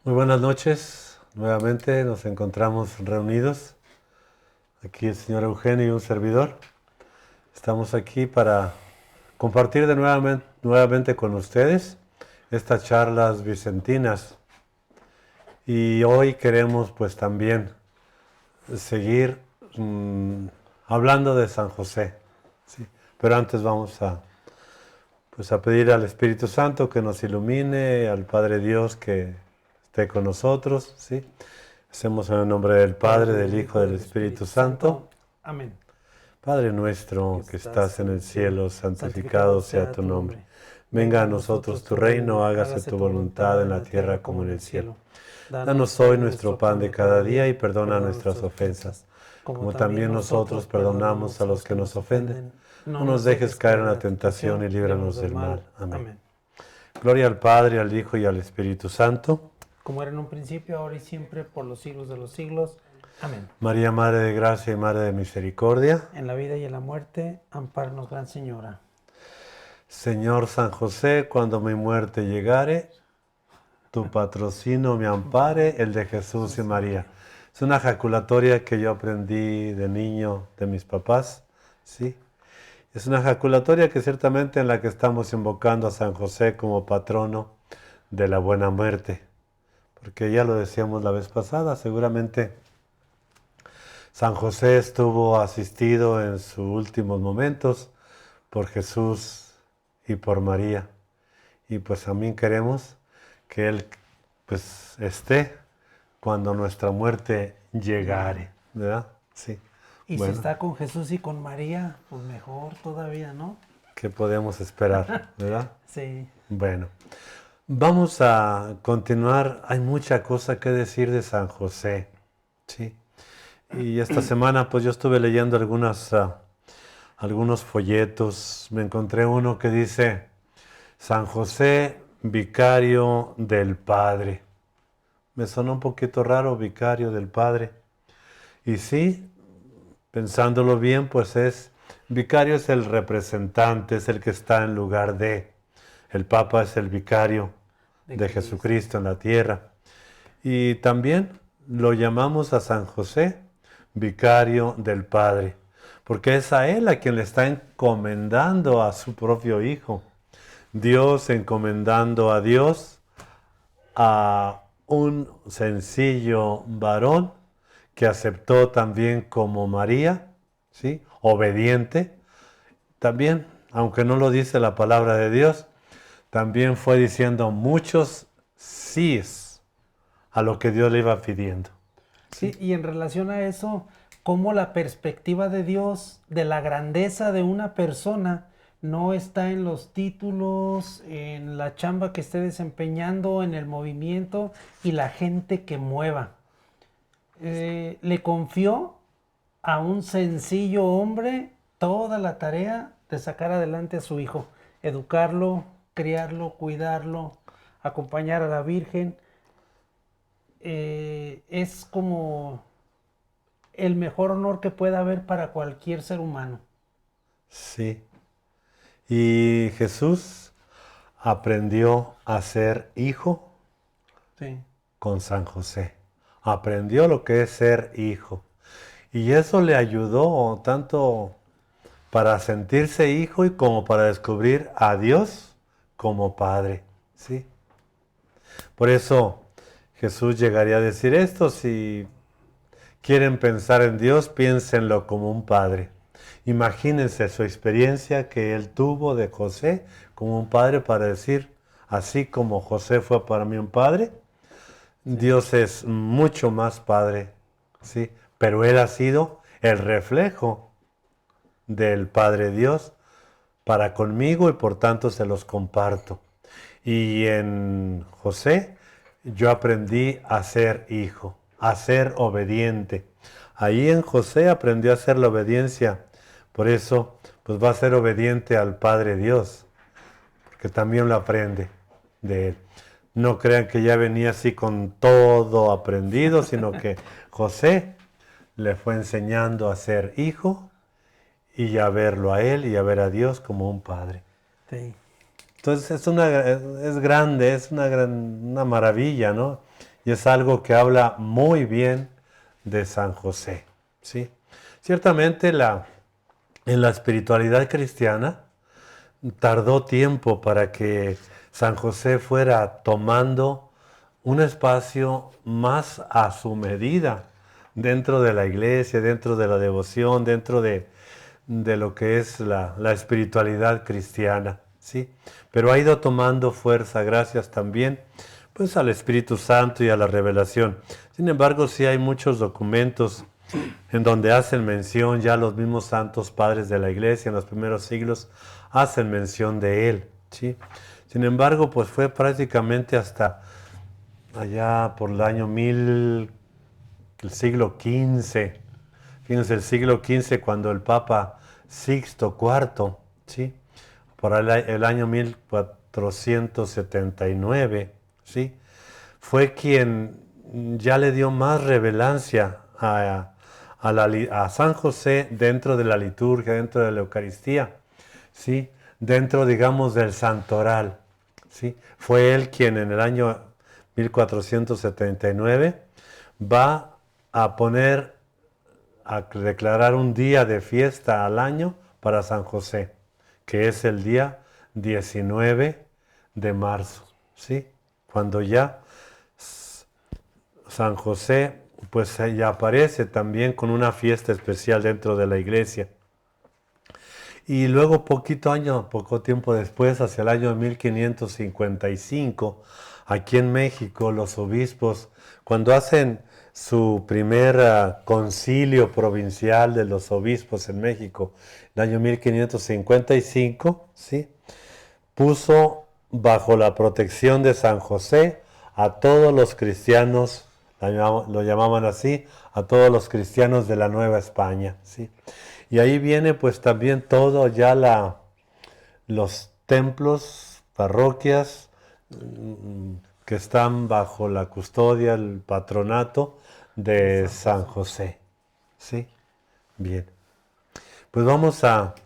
Muy buenas noches, nuevamente nos encontramos reunidos. Aquí el señor Eugenio y un servidor. Estamos aquí para compartir nuevamente con ustedes estas charlas vicentinas. Y hoy queremos pues también seguir hablando de San José. ¿Sí? Pero antes vamos a pedir al Espíritu Santo que nos ilumine, al Padre Dios que esté con nosotros, ¿sí? Hacemos en el nombre del Padre, del Hijo, del Espíritu Santo. Amén. Padre Que nuestro que estás estás en en el el cielo, cielo, santificado santificado sea sea tu tu nombre. nombre. Venga Venga a a nosotros nosotros tu tu reino, reino, hágase hágase tu tu voluntad voluntad en en la la tierra tierra como como en en el el cielo. cielo. Danos Danos hoy hoy nuestro nuestro pan pan de de cada cada día y día, perdona perdona nuestras nuestras ofensas, ofensas, como como también también nosotros nosotros perdonamos perdonamos a a los los que que nos nos ofenden. ofenden. No No nos nos dejes dejes caer en caer en la la tentación y tentación, líbranos líbranos del del mal. mal. Amén. Amén. Gloria al Padre, al Hijo y al Espíritu Santo. Como era en un principio, ahora y siempre, por los siglos de los siglos. Amén. María, Madre de Gracia y Madre de Misericordia. En la vida y en la muerte, ampáranos, Gran Señora. Señor San José, cuando mi muerte llegare, tu patrocinio me ampare, el de Jesús y María. Es una ejaculatoria que yo aprendí de niño de mis papás, ¿sí? Es una ejaculatoria que ciertamente en la que estamos invocando a San José como patrono de la buena muerte. Porque ya lo decíamos la vez pasada, seguramente San José estuvo asistido en sus últimos momentos por Jesús y por María. Y pues también queremos que Él pues esté cuando nuestra muerte llegare, ¿verdad? Sí. Y si Bueno, está con Jesús y con María, pues mejor todavía, ¿no? ¿qué podemos esperar, verdad? Sí. Bueno, vamos a continuar. Hay mucha cosa que decir de San José, ¿sí? Y esta semana pues yo estuve leyendo algunos folletos. Me encontré uno que dice San José, vicario del Padre. Me sonó un poquito raro, vicario del Padre. Y sí, pensándolo bien, pues vicario es el representante, es el que está en lugar de. El Papa es el vicario De de Cristo. Jesucristo en la tierra. Y también lo llamamos a San José, vicario del Padre, porque es a él a quien le está encomendando a su propio Hijo. Dios encomendando a Dios a un sencillo varón que aceptó también como María, ¿sí? Obediente. También, aunque no lo dice la palabra de Dios, también fue diciendo muchos sís a lo que Dios le iba pidiendo. Sí, ¿Sí? y en relación a eso, cómo la perspectiva de Dios, de la grandeza de una persona, no está en los títulos, en la chamba que esté desempeñando, en el movimiento y la gente que mueva. Le confió a un sencillo hombre toda la tarea de sacar adelante a su hijo, educarlo, criarlo, cuidarlo, acompañar a la Virgen. Es como el mejor honor que pueda haber para cualquier ser humano. Sí. Y Jesús aprendió a ser hijo Sí. con San José. Aprendió lo que es ser hijo. Y eso le ayudó tanto para sentirse hijo y como para descubrir a Dios como Padre. ¿Sí? Por eso Jesús llegaría a decir esto: si quieren pensar en Dios, piénsenlo como un padre. Imagínense su experiencia que él tuvo de José como un padre para decir, así como José fue para mí un padre, Sí. Dios es mucho más padre, ¿sí? Pero él ha sido el reflejo del Padre Dios para conmigo y por tanto se los comparto. Y en José yo aprendí a ser hijo, a ser obediente. Ahí en José aprendió a hacer la obediencia. Por eso, pues va a ser obediente al Padre Dios, porque también lo aprende de él. No crean que ya venía así con todo aprendido, sino que José le fue enseñando a ser hijo y a verlo a él y a ver a Dios como un padre. Sí. Entonces es grande, es una maravilla, ¿no? y es algo que habla muy bien de San José, ¿sí? Ciertamente en la espiritualidad cristiana tardó tiempo para que San José fuera tomando un espacio más a su medida dentro de la iglesia, dentro de la devoción, dentro de lo que es la espiritualidad cristiana, ¿sí? Pero ha ido tomando fuerza gracias también pues al Espíritu Santo y a la revelación. Sin embargo, sí hay muchos documentos en donde hacen mención, ya los mismos santos padres de la iglesia en los primeros siglos hacen mención de él, ¿sí? Sin embargo, pues fue prácticamente hasta allá por el año el siglo XV, fíjense, el siglo XV cuando el Papa Sixto IV, ¿sí? Por el año 1479, ¿sí? Fue quien ya le dio más revelancia a San José dentro de la liturgia, dentro de la Eucaristía, ¿sí? Dentro, digamos, del santoral, ¿sí? Fue él quien en el año 1479 va a declarar un día de fiesta al año para San José, que es el día 19 de marzo, ¿sí? Cuando ya San José pues ya aparece también con una fiesta especial dentro de la iglesia. Y luego poco tiempo después, hacia el año 1555, aquí en México, los obispos, cuando hacen su primer concilio provincial de los obispos en México, el año 1555, ¿sí? Puso bajo la protección de San José a todos los cristianos, lo llamaban así, a todos los cristianos de la Nueva España, ¿sí? Y ahí viene pues también todo ya los templos, parroquias que están bajo la custodia, el patronato de San José, ¿sí? Bien. Pues vamos a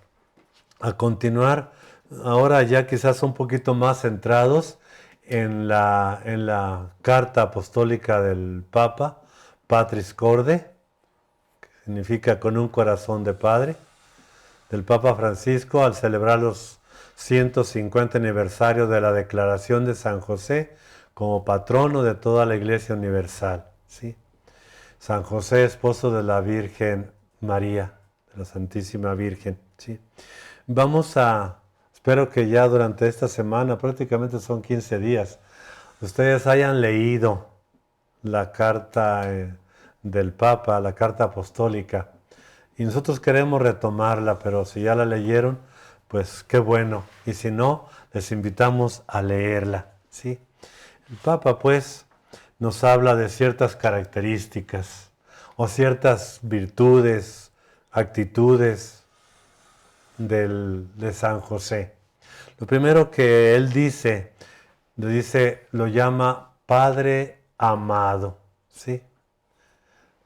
continuar ahora ya quizás un poquito más centrados en la carta apostólica del Papa, Patris Corde, que significa con un corazón de padre, del Papa Francisco al celebrar los 150 aniversario de la declaración de San José como patrono de toda la Iglesia Universal, ¿sí? San José, esposo de la Virgen María, de la Santísima Virgen, ¿sí? Espero que ya durante esta semana, prácticamente son 15 días, ustedes hayan leído la carta del Papa, la carta apostólica. Y nosotros queremos retomarla, pero si ya la leyeron, pues qué bueno. Y si no, les invitamos a leerla, ¿sí? El Papa, pues, nos habla de ciertas características o ciertas virtudes, actitudes de San José. Lo primero que él lo llama Padre amado, ¿sí?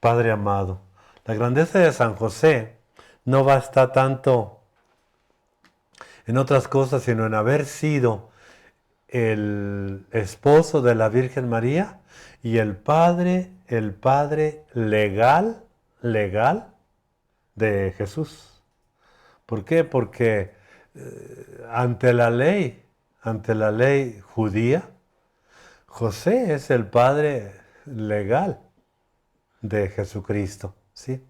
Padre amado. La grandeza de San José no basta tanto en otras cosas, sino en haber sido el esposo de la Virgen María y el padre legal de Jesús. ¿Por qué? Porque ante la ley judía, José es el padre legal de Jesucristo, ¿sí?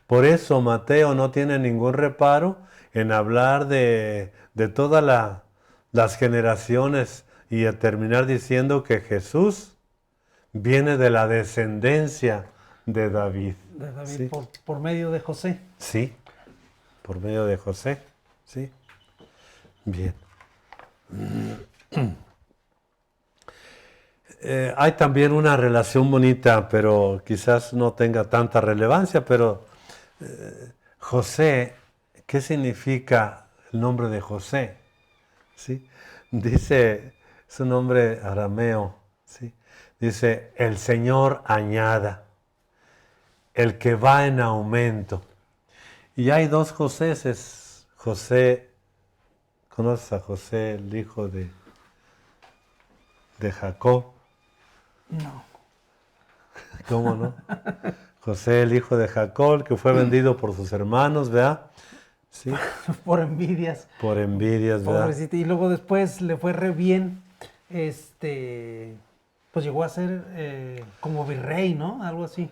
Por eso Mateo no tiene ningún reparo en hablar de todas las generaciones y a terminar diciendo que Jesús viene de la descendencia de David. De David, ¿sí? por medio de José. Sí, por medio de José, ¿sí? Bien. Hay también una relación bonita, pero quizás no tenga tanta relevancia, pero José, ¿qué significa el nombre de José? ¿Sí? Dice, es un nombre arameo, ¿sí? Dice, el Señor añada, el que va en aumento. Y hay dos Joséses. José, ¿conoces a José, el hijo de Jacob? No. ¿Cómo no? José, el hijo de Jacob, que fue vendido por sus hermanos, ¿verdad? Sí, Por envidias. por envidias, ¿verdad? Pobrecito. Y luego después le fue re bien. Pues llegó a ser como virrey, ¿no? Algo así.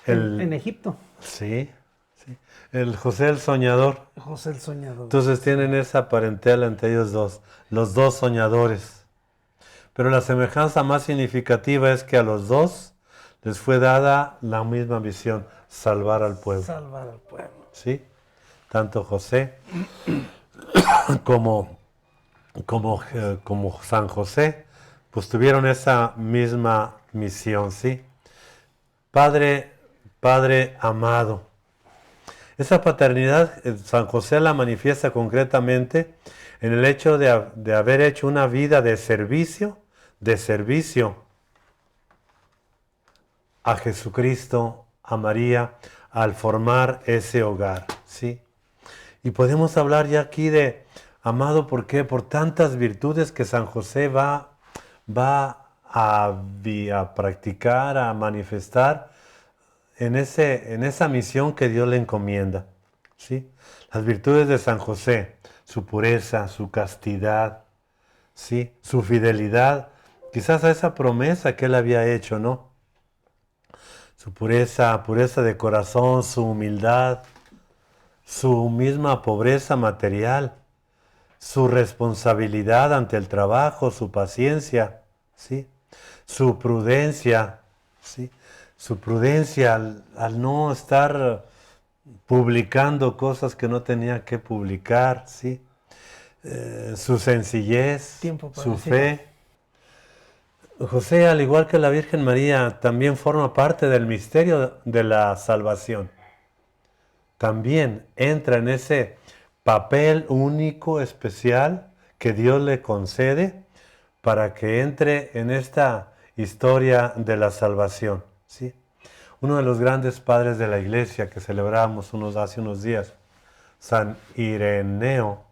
En Egipto. Sí, sí. El José el soñador. José el soñador. Entonces tienen esa parentela entre ellos dos, los dos soñadores. Pero la semejanza más significativa es que a los dos les fue dada la misma misión, salvar al pueblo. Salvar al pueblo. ¿Sí? Tanto José como, como San José, pues tuvieron esa misma misión, ¿sí? Padre, Padre amado. Esa paternidad San José la manifiesta concretamente en el hecho de haber hecho una vida de servicio a Jesucristo, a María, al formar ese hogar, ¿sí? Y podemos hablar ya aquí de amado, ¿por qué? Por tantas virtudes que San José va a practicar, a manifestar en esa misión que Dios le encomienda, ¿sí? Las virtudes de San José, su pureza, su castidad, ¿sí? Su fidelidad, quizás a esa promesa que él había hecho, ¿no? Su pureza de corazón, su humildad, su misma pobreza material, su responsabilidad ante el trabajo, su paciencia, ¿sí? Su prudencia, ¿sí? Su prudencia al no estar publicando cosas que no tenía que publicar, ¿sí? Su sencillez, su fe. José, al igual que la Virgen María, también forma parte del misterio de la salvación. También entra en ese papel único, especial, que Dios le concede para que entre en esta historia de la salvación, ¿sí? Uno de los grandes padres de la Iglesia que celebramos hace unos días, San Ireneo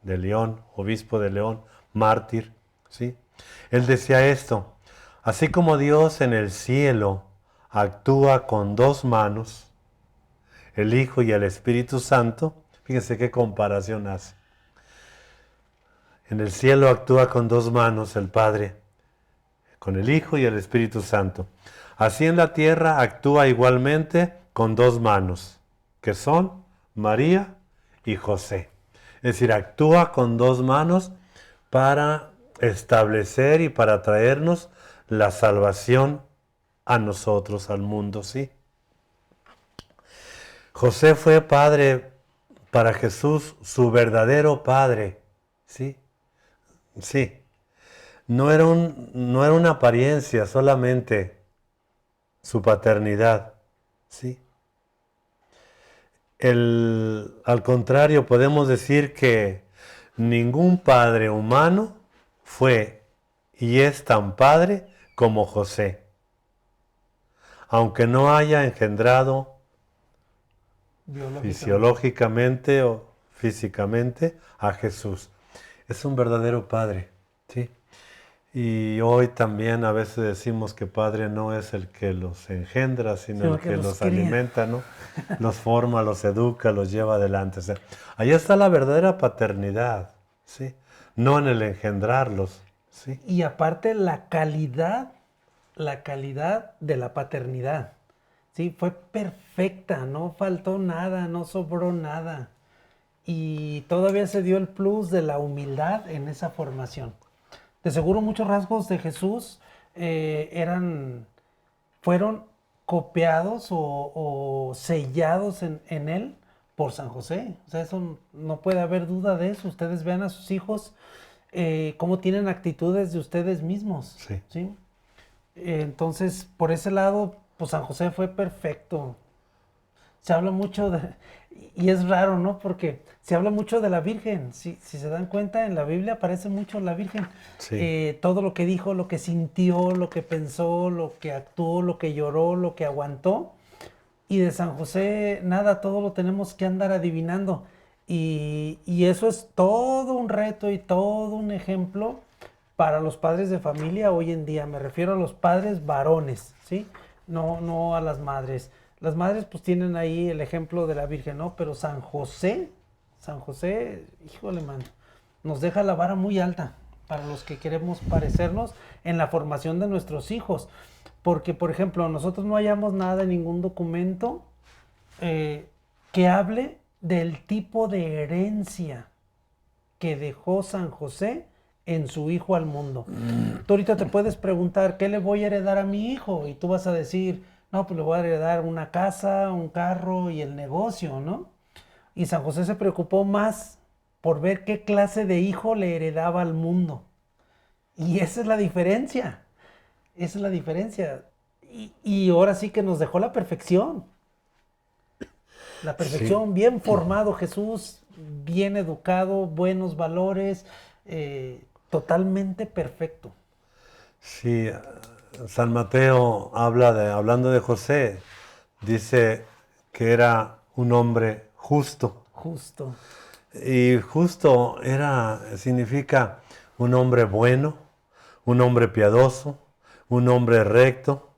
de León, obispo de León, mártir, ¿sí? Él decía esto: así como Dios en el cielo actúa con dos manos, el Hijo y el Espíritu Santo, fíjense qué comparación hace. En el cielo actúa con dos manos el Padre, con el Hijo y el Espíritu Santo. Así en la tierra actúa igualmente con dos manos, que son María y José. Es decir, actúa con dos manos para establecer y para traernos la salvación a nosotros, al mundo, ¿sí? José fue padre para Jesús, su verdadero padre, ¿sí? Sí. No era una apariencia solamente su paternidad, ¿sí? Al contrario, podemos decir que ningún padre humano fue y es tan padre como José, aunque no haya engendrado fisiológicamente o físicamente a Jesús. Es un verdadero padre, ¿sí? Y hoy también a veces decimos que padre no es el que los engendra, sino el que los alimenta, ¿no? Los forma, los educa, los lleva adelante. O sea, ahí está la verdadera paternidad, ¿sí? No en el engendrarlos, ¿sí? Y aparte la calidad de la paternidad, ¿sí? Fue perfecta, no faltó nada, no sobró nada. Y todavía se dio el plus de la humildad en esa formación. De seguro muchos rasgos de Jesús fueron copiados o sellados en él por San José. O sea, eso no puede haber duda de eso. Ustedes vean a sus hijos cómo tienen actitudes de ustedes mismos. Sí. ¿Sí? Entonces, por ese lado, pues San José fue perfecto. Se habla mucho y es raro, ¿no? Porque se habla mucho de la Virgen. Si se dan cuenta, en la Biblia aparece mucho la Virgen. Sí. Todo lo que dijo, lo que sintió, lo que pensó, lo que actuó, lo que lloró, lo que aguantó. Y de San José, nada, todo lo tenemos que andar adivinando. Y eso es todo un reto y todo un ejemplo para los padres de familia hoy en día. Me refiero a los padres varones, ¿sí? no a las madres. Las madres pues tienen ahí el ejemplo de la Virgen, ¿no? Pero San José, híjole, mano, nos deja la vara muy alta para los que queremos parecernos en la formación de nuestros hijos. Porque, por ejemplo, nosotros no hallamos nada en ningún documento que hable del tipo de herencia que dejó San José en su hijo al mundo. Tú ahorita te puedes preguntar, ¿qué le voy a heredar a mi hijo? Y tú vas a decir, no, pues le voy a heredar una casa, un carro y el negocio, ¿no? Y San José se preocupó más por ver qué clase de hijo le heredaba al mundo. Y esa es la diferencia. Esa es la diferencia. Y ahora sí que nos dejó la perfección. La Sí, perfección, bien formado Jesús, bien educado, buenos valores, totalmente perfecto. sí. San Mateo hablando de José, dice que era un hombre justo. Justo. Y justo significa un hombre bueno, un hombre piadoso, un hombre recto,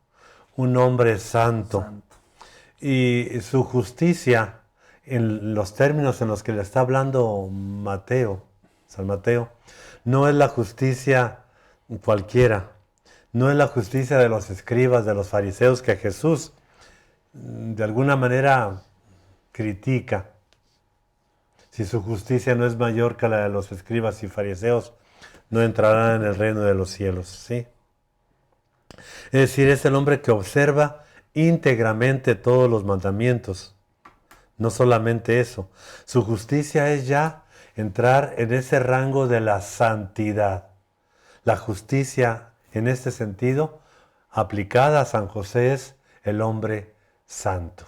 un hombre santo. Santo. Y su justicia, en los términos en los que le está hablando San Mateo, no es la justicia cualquiera, no es la justicia de los escribas, de los fariseos que Jesús de alguna manera critica. Si su justicia no es mayor que la de los escribas y fariseos, no entrarán en el reino de los cielos. ¿Sí? Es decir, es el hombre que observa íntegramente todos los mandamientos. No solamente eso, su justicia es ya entrar en ese rango de la santidad. La justicia, en este sentido, aplicada a San José, es el hombre santo.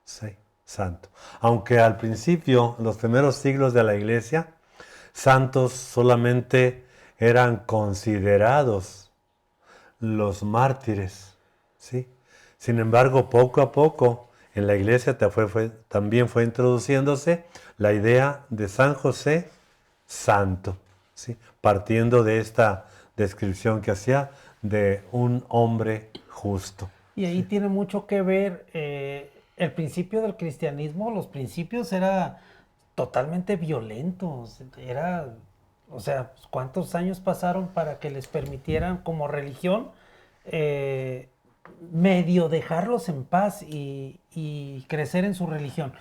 Sí, santo. Aunque al principio, en los primeros siglos de la Iglesia, santos solamente eran considerados los mártires, ¿sí? Sin embargo, poco a poco en la iglesia también fue introduciéndose la idea de San José santo, ¿sí? Partiendo de esta descripción que hacía de un hombre justo. Y ahí ¿Sí? tiene mucho que ver el principio del cristianismo, los principios era totalmente violentos, era, o sea, ¿cuántos años pasaron para que les permitieran como religión eh, medio dejarlos en paz y crecer en su religión?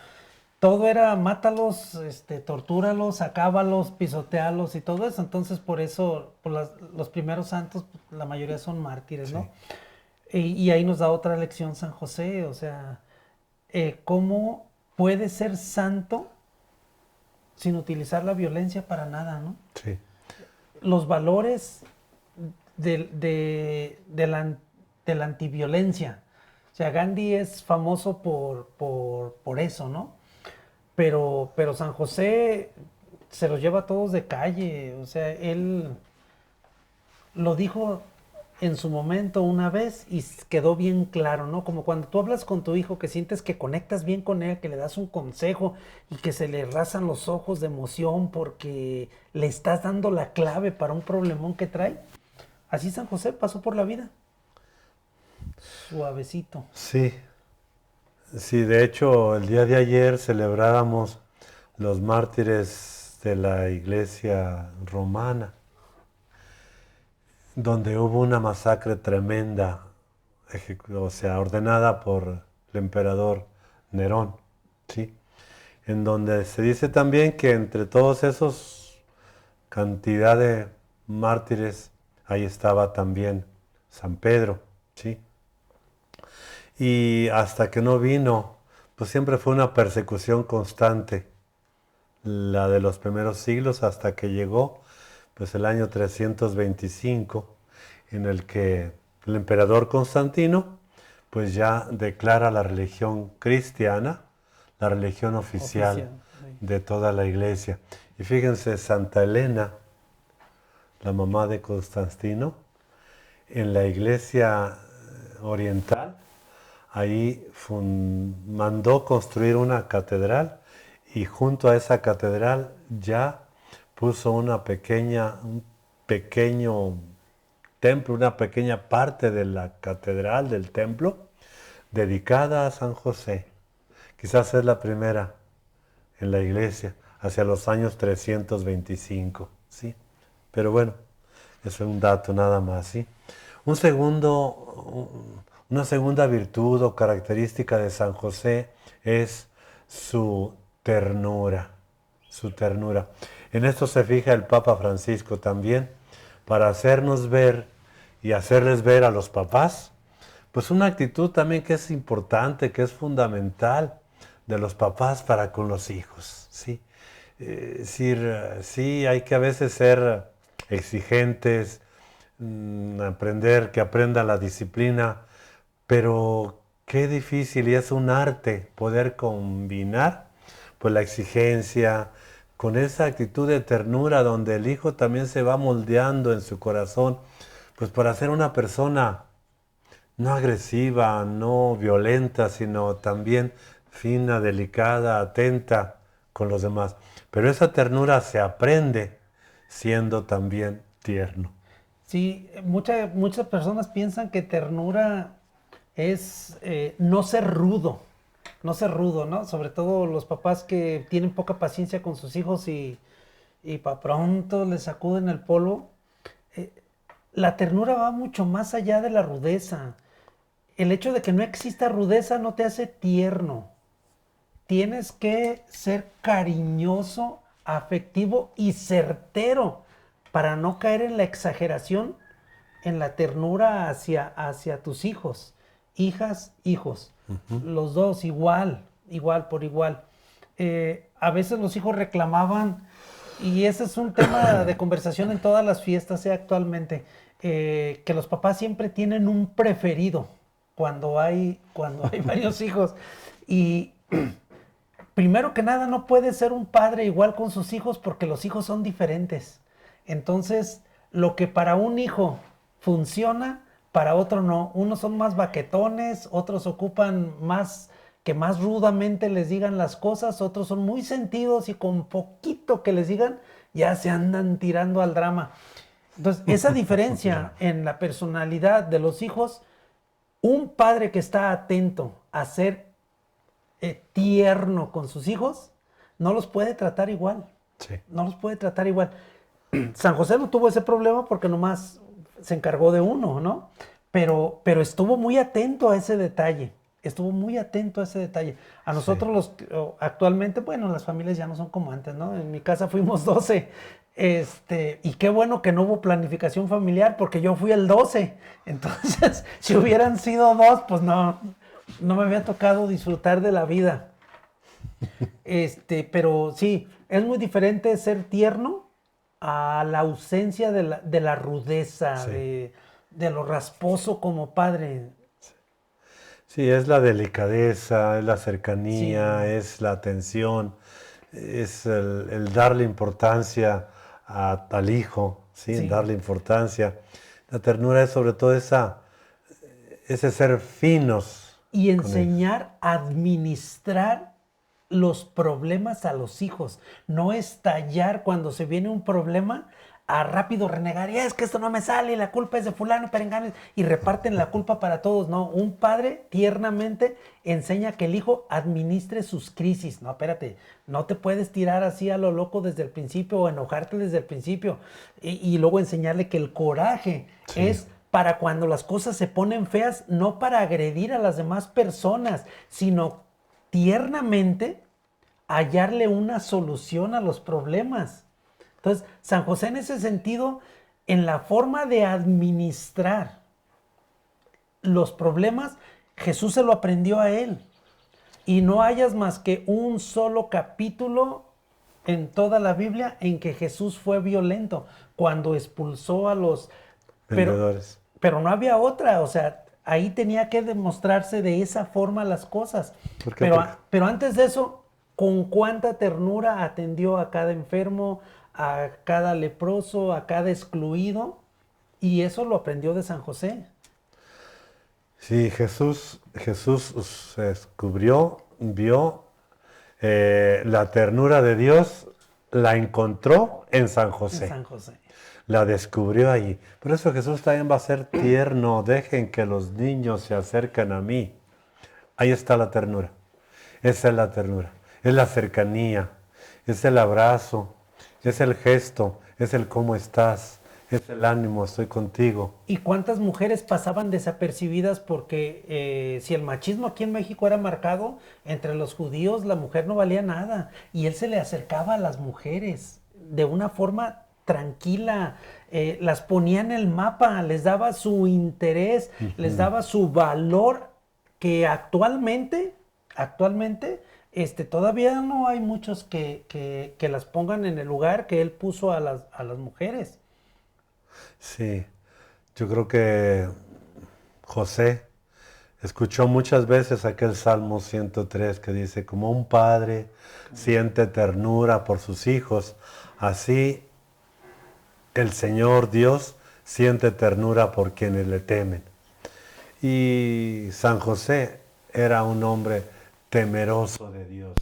Todo era mátalos, tortúralos, acábalos, pisotealos y todo eso. Entonces, por eso, los primeros santos, pues, la mayoría son mártires, Sí. ¿no? Y ahí nos da otra lección San José, o sea, cómo puede ser santo sin utilizar la violencia para nada, ¿no? Sí. Los valores de la antiviolencia. O sea, Gandhi es famoso por eso, ¿no? Pero San José se los lleva a todos de calle, o sea, él lo dijo en su momento una vez y quedó bien claro, ¿no? Como cuando tú hablas con tu hijo que sientes que conectas bien con él, que le das un consejo y que se le rasan los ojos de emoción porque le estás dando la clave para un problemón que trae. Así San José pasó por la vida, suavecito. Sí. Sí, de hecho, el día de ayer celebrábamos los mártires de la iglesia romana, donde hubo una masacre tremenda, o sea, ordenada por el emperador Nerón, ¿sí? En donde se dice también que entre todos esos cantidad de mártires, ahí estaba también San Pedro, ¿sí? Y hasta que no vino, pues siempre fue una persecución constante, la de los primeros siglos, hasta que llegó pues el año 325, en el que el emperador Constantino pues ya declara la religión cristiana, la religión oficial Oficial. Sí. de toda la iglesia. Y fíjense, Santa Elena, la mamá de Constantino, en la iglesia oriental, ahí mandó construir una catedral y junto a esa catedral ya puso un pequeño templo, una pequeña parte de la catedral, del templo, dedicada a San José. Quizás es la primera en la iglesia, hacia los años 325, ¿sí? Pero bueno, eso es un dato nada más, ¿sí? Una segunda virtud o característica de San José es su ternura, su ternura. En esto se fija el Papa Francisco también, para hacernos ver y hacerles ver a los papás, pues una actitud también que es importante, que es fundamental de los papás para con los hijos, ¿sí? Sí, hay que a veces ser exigentes, que aprendan la disciplina, pero qué difícil y es un arte poder combinar pues la exigencia con esa actitud de ternura donde el hijo también se va moldeando en su corazón, pues para ser una persona no agresiva, no violenta, sino también fina, delicada, atenta con los demás. Pero esa ternura se aprende siendo también tierno. Sí, muchas personas piensan que ternura es no ser rudo, no ser rudo, ¿no? Sobre todo los papás que tienen poca paciencia con sus hijos y para pronto les sacuden el polvo. La ternura va mucho más allá de la rudeza. El hecho de que no exista rudeza no te hace tierno. Tienes que ser cariñoso, afectivo y certero para no caer en la exageración, en la ternura hacia tus hijos, hijas, hijos. Los dos igual por igual. A veces los hijos reclamaban, y ese es un tema de conversación en todas las fiestas actualmente, que los papás siempre tienen un preferido cuando hay varios hijos. Y primero que nada, no puede ser un padre igual con sus hijos porque los hijos son diferentes. Entonces, lo que para un hijo funciona, para otro no. Unos son más baquetones, otros ocupan más que más rudamente les digan las cosas, otros son muy sentidos y con poquito que les digan ya se andan tirando al drama. Entonces, esa diferencia en la personalidad de los hijos, un padre que está atento a ser tierno con sus hijos, no los puede tratar igual. Sí. No los puede tratar igual. San José no tuvo ese problema porque nomás se encargó de uno, ¿no? Pero estuvo muy atento a ese detalle. Estuvo muy atento a ese detalle. A nosotros actualmente, bueno, las familias ya no son como antes, ¿no? En mi casa fuimos 12. Y qué bueno que no hubo planificación familiar porque yo fui el 12. Entonces, si hubieran sido 2, pues no me había tocado disfrutar de la vida. Pero sí, es muy diferente ser tierno a la ausencia de la rudeza, sí, de lo rasposo como padre. Sí, es la delicadeza, es la cercanía, sí, es la atención, es el darle importancia al hijo, ¿sí? Sí. Darle importancia. La ternura es sobre todo ese ser finos. Y enseñar a administrar los problemas a los hijos. No estallar cuando se viene un problema a rápido renegar. Y es que esto no me sale, la culpa es de fulano y perengano. Y reparten la culpa para todos. No, un padre tiernamente enseña que el hijo administre sus crisis. No, espérate, no te puedes tirar así a lo loco desde el principio o enojarte desde el principio. Y luego enseñarle que el coraje, sí, es para cuando las cosas se ponen feas, no para agredir a las demás personas, sino tiernamente hallarle una solución a los problemas. Entonces, San José en ese sentido, en la forma de administrar los problemas, Jesús se lo aprendió a él. Y no hayas más que un solo capítulo en toda la Biblia en que Jesús fue violento, cuando expulsó a los vendedores. Pero no había otra, o sea, ahí tenía que demostrarse de esa forma las cosas. ¿Por qué? Pero antes de eso, con cuánta ternura atendió a cada enfermo, a cada leproso, a cada excluido, y eso lo aprendió de San José. Sí, Jesús se descubrió, vio la ternura de Dios, la encontró en San José. En San José. La descubrió allí. Por eso Jesús también va a ser tierno. Dejen que los niños se acerquen a mí. Ahí está la ternura. Esa es la ternura. Es la cercanía, es el abrazo, es el gesto, es el cómo estás, es el ánimo, estoy contigo. ¿Y cuántas mujeres pasaban desapercibidas porque si el machismo aquí en México era marcado, entre los judíos la mujer no valía nada y él se le acercaba a las mujeres de una forma tranquila, las ponía en el mapa, les daba su interés, les daba su valor que actualmente, todavía no hay muchos que las pongan en el lugar que él puso a las mujeres. Sí, yo creo que José escuchó muchas veces aquel Salmo 103 que dice, como un padre siente ternura por sus hijos, así el Señor Dios siente ternura por quienes le temen. Y San José era un hombre temeroso de Dios.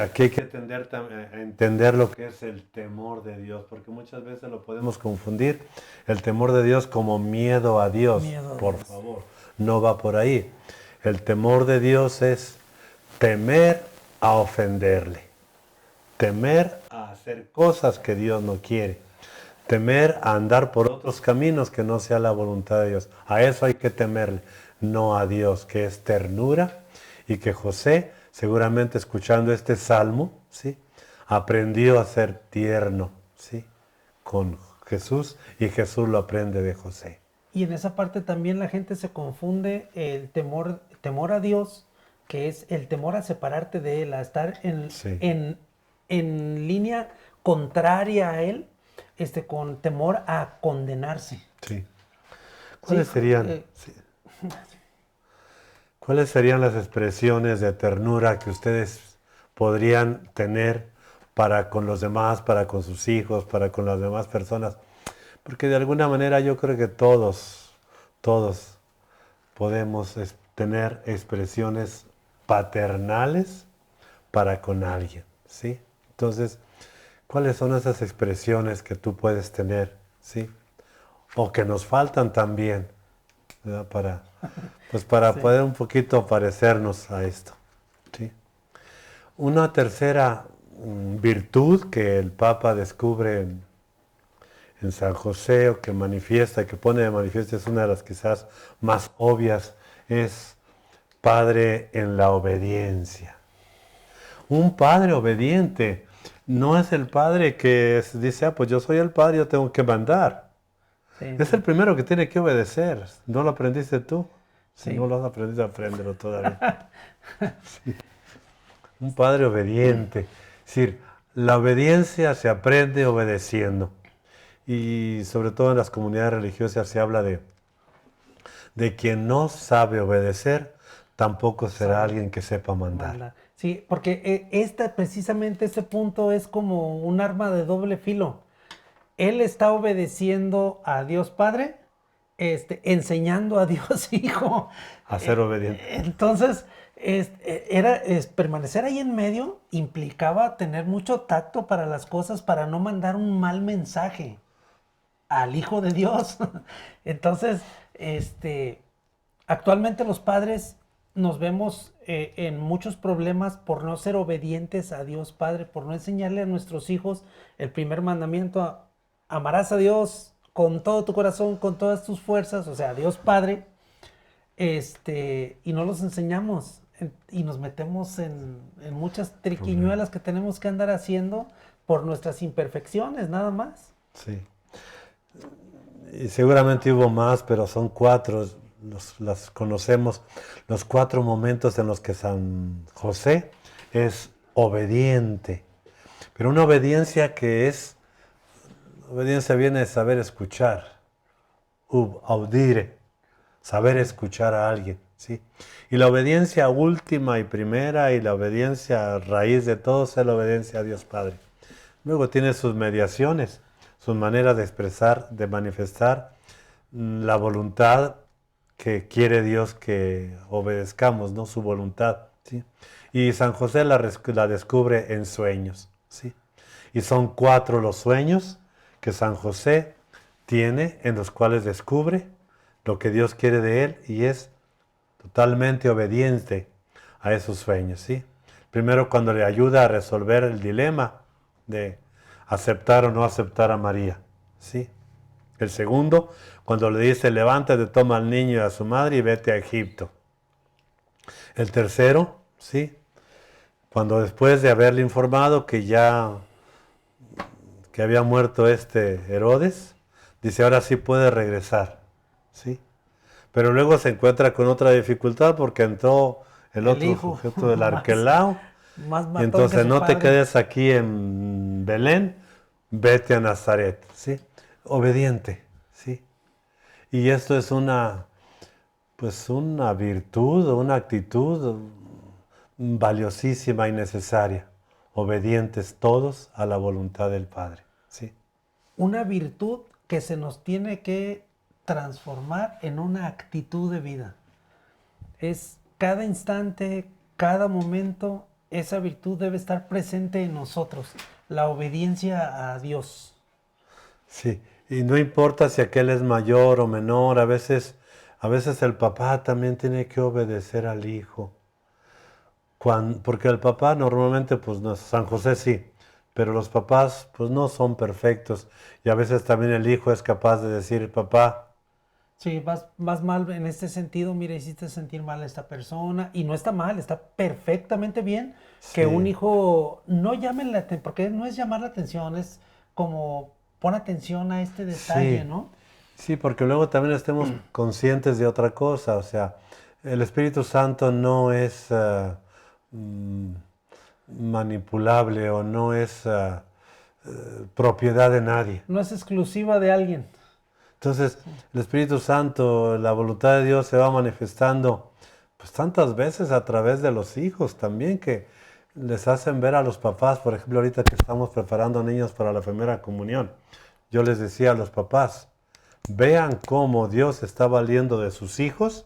Aquí hay que entender lo que es el temor de Dios, porque muchas veces lo podemos confundir, el temor de Dios como miedo a Dios. Por favor, no va por ahí. El temor de Dios es temer a ofenderle, temer a hacer cosas que Dios no quiere, temer a andar por otros caminos que no sea la voluntad de Dios. A eso hay que temerle, no a Dios, que es ternura, y que José, seguramente escuchando este salmo, ¿sí?, aprendió a ser tierno, ¿sí?, con Jesús, y Jesús lo aprende de José. Y en esa parte también la gente se confunde el temor a Dios, que es el temor a separarte de Él, a estar Sí. en línea contraria a Él, con temor a condenarse. Sí. ¿Cuáles Sí, serían? Sí. ¿Cuáles serían las expresiones de ternura que ustedes podrían tener para con los demás, para con sus hijos, para con las demás personas? Porque de alguna manera yo creo que todos podemos tener expresiones paternales para con alguien, ¿sí? Entonces, ¿cuáles son esas expresiones que tú puedes tener, ¿sí? O que nos faltan también, ¿verdad? Para Sí. poder un poquito parecernos a esto, ¿sí? Una tercera virtud que el Papa descubre en San José, o que manifiesta, que pone de manifiesto, es una de las quizás más obvias, es padre en la obediencia. Un padre obediente no es el padre que dice, pues yo soy el padre, yo tengo que mandar. Sí, Es el primero que tiene que obedecer. ¿No lo aprendiste tú? Si sí. no lo has aprendido, apréndelo todavía. Sí. Un padre obediente. Es decir, la obediencia se aprende obedeciendo. Y sobre todo en las comunidades religiosas se habla de quien no sabe obedecer, tampoco será alguien que sepa mandar. Sí, porque precisamente ese punto es como un arma de doble filo. Él está obedeciendo a Dios Padre, enseñando a Dios Hijo. A ser obediente. Entonces, permanecer ahí en medio implicaba tener mucho tacto para las cosas, para no mandar un mal mensaje al Hijo de Dios. Entonces, actualmente los padres nos vemos en muchos problemas por no ser obedientes a Dios Padre, por no enseñarle a nuestros hijos el primer mandamiento: amarás a Dios con todo tu corazón, con todas tus fuerzas, o sea, a Dios Padre, y no los enseñamos y nos metemos en muchas triquiñuelas que tenemos que andar haciendo por nuestras imperfecciones, nada más. Sí. Y seguramente hubo más, pero son 4, las conocemos, los 4 momentos en los que San José es obediente. Pero una obediencia que es, obediencia viene de saber escuchar, audire, saber escuchar a alguien, ¿sí? Y la obediencia última y primera, y la obediencia raíz de todos, es la obediencia a Dios Padre. Luego tiene sus mediaciones, sus maneras de expresar, de manifestar la voluntad que quiere Dios que obedezcamos, ¿no? Su voluntad, ¿sí? Y San José la descubre en sueños, ¿sí? Y son 4 los sueños que San José tiene, en los cuales descubre lo que Dios quiere de él, y es totalmente obediente a esos sueños, ¿sí? Primero cuando le ayuda a resolver el dilema de aceptar o no aceptar a María, ¿sí? El segundo, cuando le dice, levántate, toma al niño y a su madre y vete a Egipto. El tercero, ¿sí? Cuando después de haberle informado que había muerto Herodes, dice, ahora sí puede regresar, ¿sí? Pero luego se encuentra con otra dificultad porque entró el El otro hijo sujeto del más, Arquelao, más y matón que entonces su no te padre. quedes aquí en Belén, vete a Nazaret, ¿sí? Obediente, ¿sí? Y esto es pues una virtud o una actitud valiosísima y necesaria. Obedientes todos a la voluntad del Padre, ¿sí? Una virtud que se nos tiene que transformar en una actitud de vida. Es cada instante, cada momento, esa virtud debe estar presente en nosotros. La obediencia a Dios. Sí, y no importa si aquel es mayor o menor, a veces el papá también tiene que obedecer al hijo. Porque el papá normalmente, pues no, San José sí, pero los papás pues no son perfectos. Y a veces también el hijo es capaz de decir, papá, Sí, vas mal en este sentido, mira, hiciste sentir mal a esta persona y no está mal, está perfectamente bien que un sí, hijo no llame la atención, porque no es llamar la atención, es como pon atención a este detalle, sí, ¿no? sí, porque luego también estemos conscientes de otra cosa. O sea, el Espíritu Santo no es mm, manipulable o no es propiedad de nadie. No es exclusiva de alguien. Entonces, Sí. el Espíritu Santo, la voluntad de Dios se va manifestando pues tantas veces a través de los hijos también que les hacen ver a los papás, por ejemplo, ahorita que estamos preparando niños para la primera comunión, yo les decía a los papás, vean cómo Dios está valiendo de sus hijos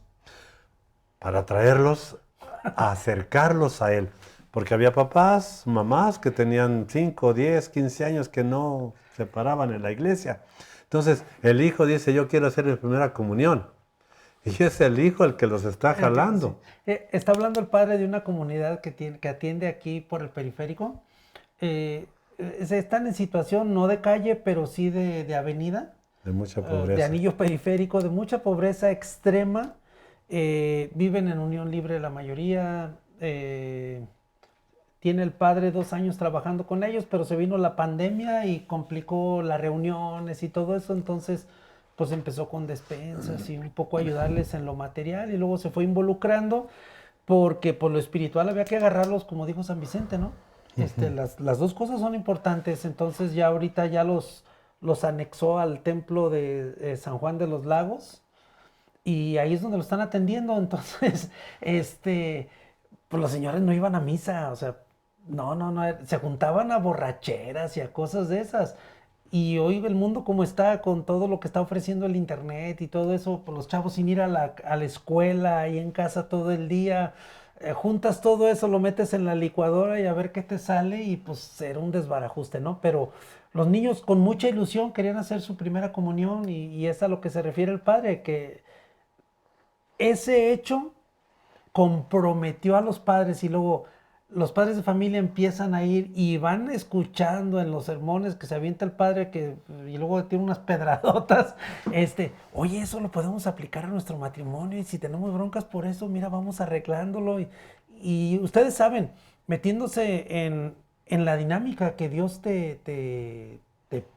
para traerlos, a acercarlos a Él. Porque había papás, mamás que tenían 5, 10, 15 años que no se paraban en la iglesia. Entonces el hijo dice, yo quiero hacer mi primera comunión. Y es el hijo el que los está Sí. jalando. Está hablando el padre de una comunidad que atiende aquí por el periférico. Están en situación no de calle, pero sí de avenida, De mucha de pobreza. anillo periférico, de mucha pobreza extrema. Viven en unión libre la mayoría. Tiene el padre 2 años trabajando con ellos, pero se vino la pandemia y complicó las reuniones y todo eso, entonces pues empezó con despensas y un poco ayudarles en lo material y luego se fue involucrando porque por lo espiritual había que agarrarlos, como dijo San Vicente, ¿no? Las dos cosas son importantes, entonces ya ahorita ya los anexó al templo de San Juan de los Lagos y ahí es donde lo están atendiendo, entonces, pues los señores no iban a misa, o sea, no, se juntaban a borracheras y a cosas de esas. Y hoy el mundo como está, con todo lo que está ofreciendo el internet y todo eso, pues los chavos sin ir a la escuela y en casa todo el día, juntas todo eso, lo metes en la licuadora y a ver qué te sale y pues era un desbarajuste, ¿no? Pero los niños con mucha ilusión querían hacer su primera comunión y es a lo que se refiere el padre, que ese hecho comprometió a los padres y luego los padres de familia empiezan a ir y van escuchando en los sermones que se avienta el padre y luego tiene unas pedradotas, oye, eso lo podemos aplicar a nuestro matrimonio y si tenemos broncas por eso, mira, vamos arreglándolo y ustedes saben, metiéndose en la dinámica que Dios te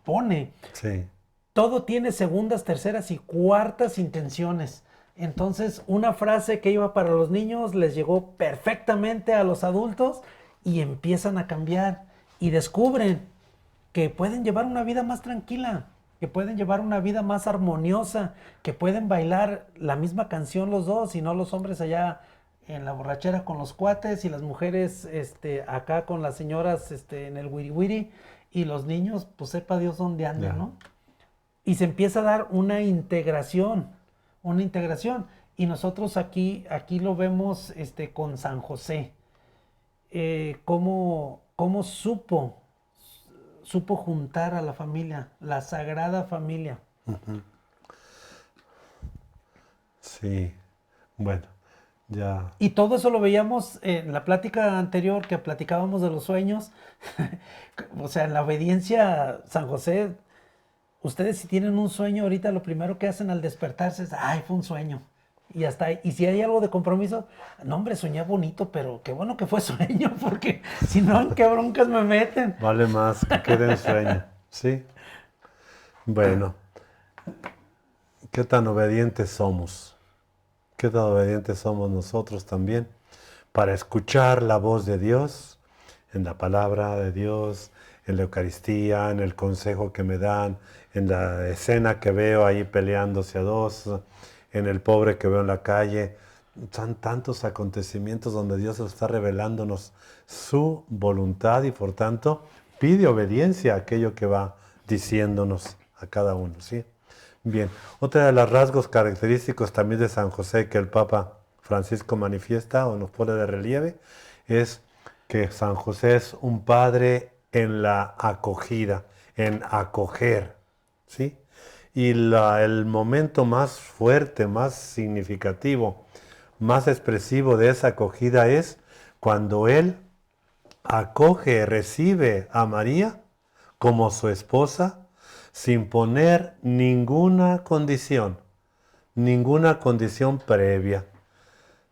pone, Sí. todo tiene segundas, terceras y cuartas intenciones. Entonces, una frase que iba para los niños les llegó perfectamente a los adultos y empiezan a cambiar y descubren que pueden llevar una vida más tranquila, que pueden llevar una vida más armoniosa, que pueden bailar la misma canción los dos y no los hombres allá en la borrachera con los cuates y las mujeres acá con las señoras en el wiri wiri y los niños, pues sepa Dios dónde anden, Ya. ¿no? Y se empieza a dar una integración, una integración. Y nosotros aquí lo vemos con San José, cómo supo juntar a la familia, la sagrada familia. Sí. Bueno, Ya. Y todo eso lo veíamos en la plática anterior que platicábamos de los sueños. O sea, en la obediencia, San José, ustedes si tienen un sueño ahorita, lo primero que hacen al despertarse es, ay, fue un sueño. Y hasta ahí. Y si hay algo de compromiso, no, hombre, soñé bonito, pero qué bueno que fue sueño, porque si no, ¿en qué broncas me meten? Vale más que quede en sueño. ¿Sí? Bueno, ¿qué tan obedientes somos? ¿Qué tan obedientes somos nosotros también para escuchar la voz de Dios en la palabra de Dios, en la Eucaristía, en el consejo que me dan, en la escena que veo ahí peleándose a dos, en el pobre que veo en la calle? Son tantos acontecimientos donde Dios está revelándonos su voluntad y por tanto pide obediencia a aquello que va diciéndonos a cada uno, ¿sí? Bien, otra de los rasgos característicos también de San José que el Papa Francisco manifiesta o nos pone de relieve es que San José es un padre en la acogida, en acoger, ¿sí? Y el momento más fuerte, más significativo, más expresivo de esa acogida es cuando él acoge, recibe a María como su esposa sin poner ninguna condición previa.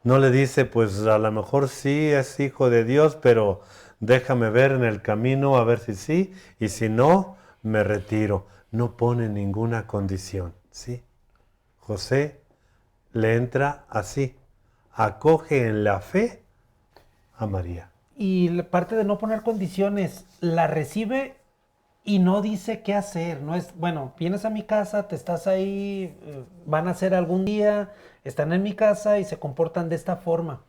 No le dice, pues a lo mejor sí es hijo de Dios, pero déjame ver en el camino a ver si sí, y si no, me retiro. No pone ninguna condición, ¿sí? José le entra así, acoge en la fe a María. Y la parte de no poner condiciones, la recibe y no dice qué hacer. No es, bueno, vienes a mi casa, te estás ahí, van a hacer algún día, están en mi casa y se comportan de esta forma.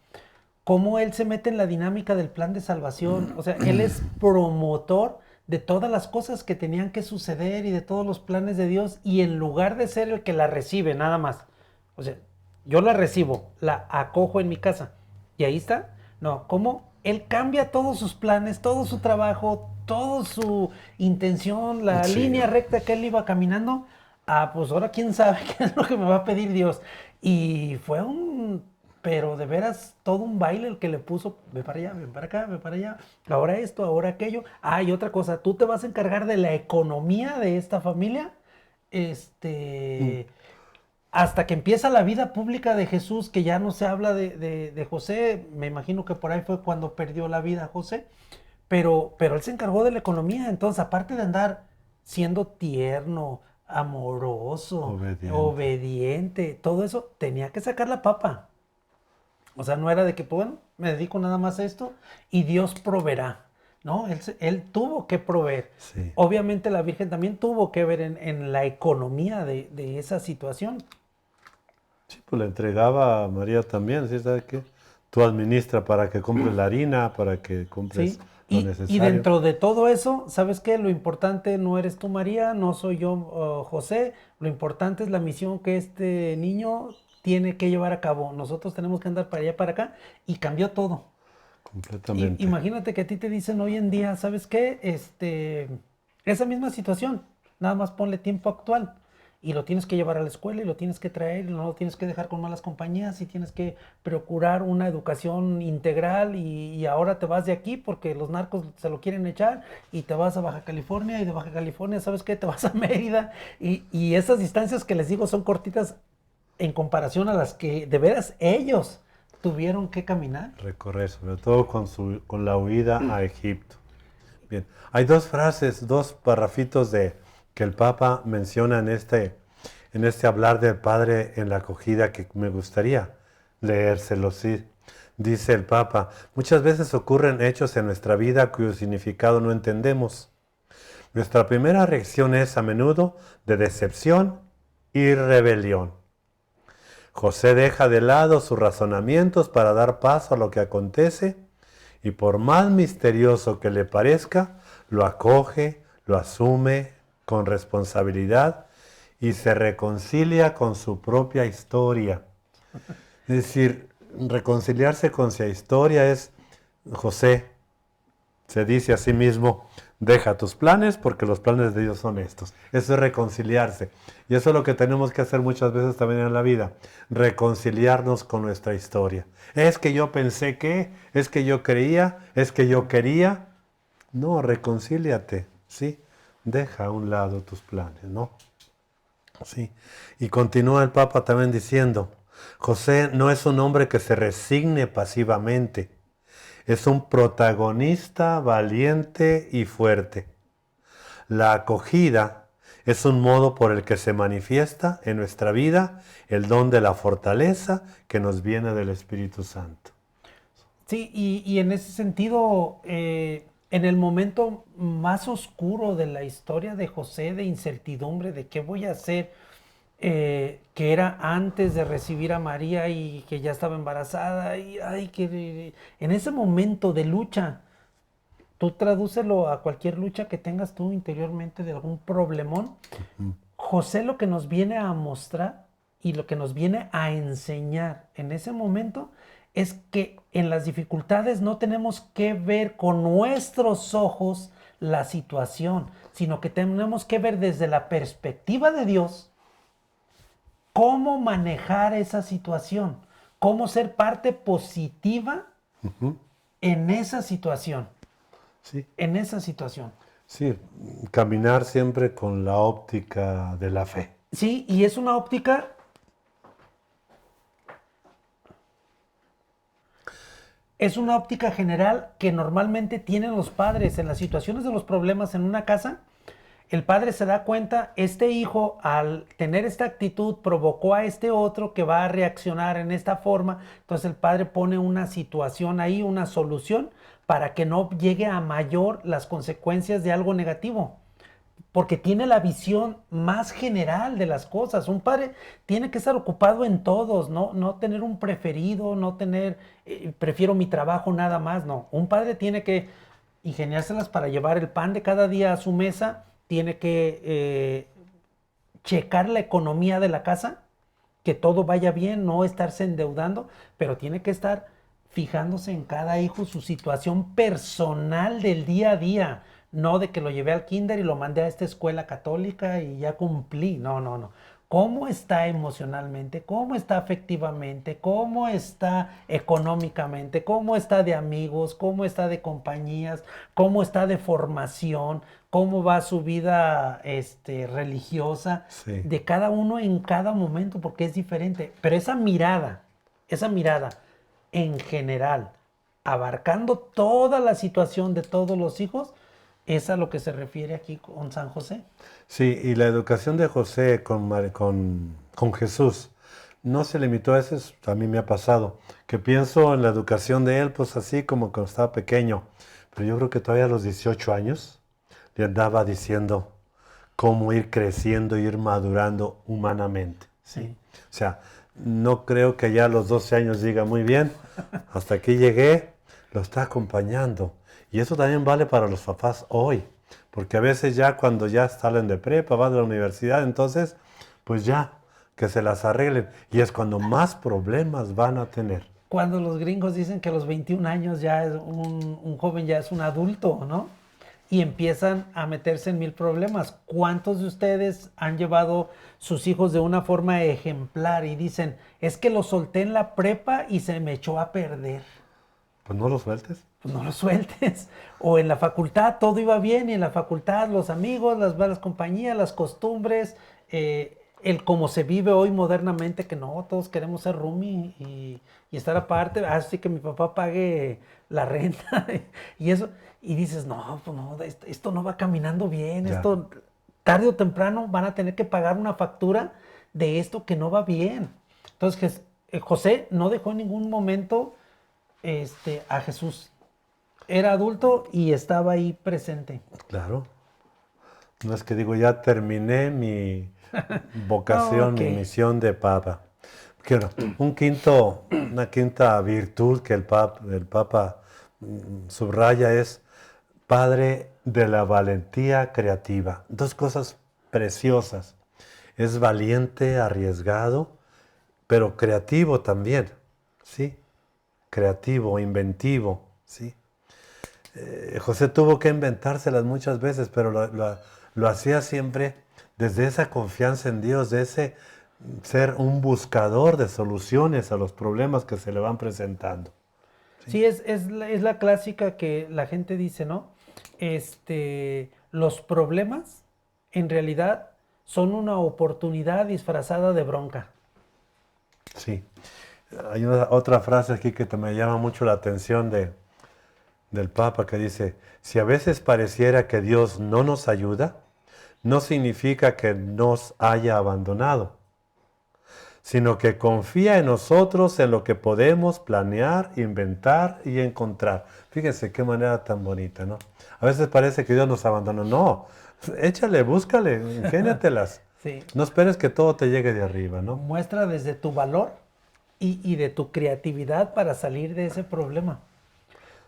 Cómo él se mete en la dinámica del plan de salvación. O sea, él es promotor de todas las cosas que tenían que suceder y de todos los planes de Dios. Y en lugar de ser el que la recibe, nada más. O sea, yo la recibo, la acojo en mi casa. Y ahí está. No, cómo él cambia todos sus planes, todo su trabajo, toda su intención, la Sí. línea recta que él iba caminando. Ah, pues ahora quién sabe qué es lo que me va a pedir Dios. Y fue pero de veras, todo un baile el que le puso, ve para allá, ven para acá, ve para allá, ahora esto, ahora aquello. Ah, y otra cosa, tú te vas a encargar de la economía de esta familia, hasta que empieza la vida pública de Jesús, que ya no se habla de José. Me imagino que por ahí fue cuando perdió la vida José, pero él se encargó de la economía. Entonces, aparte de andar siendo tierno, amoroso, obediente, todo eso, tenía que sacar la papa. O sea, no era de que, pues, bueno, me dedico nada más a esto y Dios proveerá. No, él tuvo que proveer. Sí. Obviamente la Virgen también tuvo que ver en la economía de esa situación. Sí, pues le entregaba a María también, ¿sí? ¿Sabes qué? Tú administra para que compres la harina, para que compres ¿Sí? lo Y necesario. dentro de todo eso, ¿sabes qué? Lo importante no eres tú, María, no soy yo, José. Lo importante es la misión que este niño tiene que llevar a cabo. Nosotros tenemos que andar para allá, para acá, y cambió todo. Completamente. Imagínate que a ti te dicen hoy en día, ¿sabes qué? Esa misma situación, nada más ponle tiempo actual y lo tienes que llevar a la escuela y lo tienes que traer y no lo tienes que dejar con malas compañías y tienes que procurar una educación integral y ahora te vas de aquí porque los narcos se lo quieren echar y te vas a Baja California y de Baja California, ¿sabes qué? Te vas a Mérida y esas distancias que les digo son cortitas en comparación a las que de veras ellos tuvieron que caminar. Recorrer, sobre todo con la huida a Egipto. Bien, hay dos frases, dos parrafitos que el Papa menciona en este hablar del Padre en la acogida que me gustaría leérselos. Sí. Dice el Papa, muchas veces ocurren hechos en nuestra vida cuyo significado no entendemos. Nuestra primera reacción es a menudo de decepción y rebelión. José deja de lado sus razonamientos para dar paso a lo que acontece y por más misterioso que le parezca, lo acoge, lo asume con responsabilidad y se reconcilia con su propia historia. Es decir, reconciliarse con su historia es, José, se dice a sí mismo, deja tus planes porque los planes de Dios son estos. Eso es reconciliarse. Y eso es lo que tenemos que hacer muchas veces también en la vida, reconciliarnos con nuestra historia. Es que yo pensé que, es que yo creía, es que yo quería. No, reconcíliate, ¿sí? Deja a un lado tus planes, ¿no? Sí. Y continúa el Papa también diciendo, José no es un hombre que se resigne pasivamente, es un protagonista valiente y fuerte. La acogida es un modo por el que se manifiesta en nuestra vida el don de la fortaleza que nos viene del Espíritu Santo. Sí, y en ese sentido, en el momento más oscuro de la historia de José, de incertidumbre, de qué voy a hacer, que era antes de recibir a María y que ya estaba embarazada, y ay, que en ese momento de lucha, tú tradúcelo a cualquier lucha que tengas tú interiormente de algún problemón. José lo que nos viene a mostrar y lo que nos viene a enseñar en ese momento es que en las dificultades no tenemos que ver con nuestros ojos la situación, sino que tenemos que ver desde la perspectiva de Dios cómo manejar esa situación, cómo ser parte positiva en esa situación, Sí, en esa situación. sí, caminar siempre con la óptica de la fe. Sí, y es una óptica. Es una óptica general que normalmente tienen los padres en las situaciones de los problemas en una casa. El padre se da cuenta, este hijo al tener esta actitud provocó a este otro que va a reaccionar en esta forma. Entonces el padre pone una situación ahí, una solución para que no llegue a mayor las consecuencias de algo negativo. Porque tiene la visión más general de las cosas. Un padre tiene que estar ocupado en todos, no tener un preferido, no tener, prefiero mi trabajo nada más, no. Un padre tiene que ingeniárselas para llevar el pan de cada día a su mesa, tiene que checar la economía de la casa, que todo vaya bien, no estarse endeudando, pero tiene que estar fijándose en cada hijo su situación personal del día a día, no de que lo llevé al kinder y lo mandé a esta escuela católica y ya cumplí, no. ¿Cómo está emocionalmente? ¿Cómo está afectivamente? ¿Cómo está económicamente? ¿Cómo está de amigos? ¿Cómo está de compañías? ¿Cómo está de formación? ¿Cómo va su vida religiosa? Sí. De cada uno en cada momento, porque es diferente. Pero esa mirada en general, abarcando toda la situación de todos los hijos, es a lo que se refiere aquí con San José. Sí, y la educación de José con Jesús no se limitó a eso, a mí me ha pasado, que pienso en la educación de él, pues así como cuando estaba pequeño, pero yo creo que todavía a los 18 años le andaba diciendo cómo ir creciendo, ir madurando humanamente. ¿Sí? Sí. O sea, no creo que ya a los 12 años diga muy bien, hasta aquí llegué, lo está acompañando. Y eso también vale para los papás hoy, porque a veces ya cuando ya salen de prepa, van a la universidad, entonces, pues ya, que se las arreglen. Y es cuando más problemas van a tener. Cuando los gringos dicen que a los 21 años ya es un joven ya es un adulto, ¿no? Y empiezan a meterse en mil problemas. ¿Cuántos de ustedes han llevado sus hijos de una forma ejemplar y dicen, es que lo solté en la prepa y se me echó a perder? Pues no lo sueltes. Pues no lo sueltes. O en la facultad todo iba bien y en la facultad los amigos, las malas compañías, las costumbres, el cómo se vive hoy modernamente, que no, todos queremos ser roomie y estar aparte, así que mi papá pague la renta y eso. Y dices, no, pues no, esto no va caminando bien, Ya. esto tarde o temprano van a tener que pagar una factura de esto que no va bien. Entonces, José no dejó en ningún momento a Jesús. Era adulto y estaba ahí presente. Claro. No es que digo, ya terminé mi vocación, Ok. mi misión de papa. Quiero una quinta virtud que el Papa subraya es padre de la valentía creativa. Dos cosas preciosas. Es valiente, arriesgado, pero creativo también, ¿sí? Creativo, inventivo, ¿sí? José tuvo que inventárselas muchas veces, pero lo hacía siempre desde esa confianza en Dios, de ese ser un buscador de soluciones a los problemas que se le van presentando. Sí, es la clásica que la gente dice, ¿no? Los problemas en realidad son una oportunidad disfrazada de bronca. Sí. Hay otra frase aquí que me llama mucho la atención del Papa que dice, si a veces pareciera que Dios no nos ayuda, no significa que nos haya abandonado, sino que confía en nosotros en lo que podemos planear, inventar y encontrar. Fíjense qué manera tan bonita, ¿no? A veces parece que Dios nos abandonó. No, échale, búscale, ingéniatelas. Sí. No esperes que todo te llegue de arriba, ¿no? Muestra desde tu valor y de tu creatividad para salir de ese problema.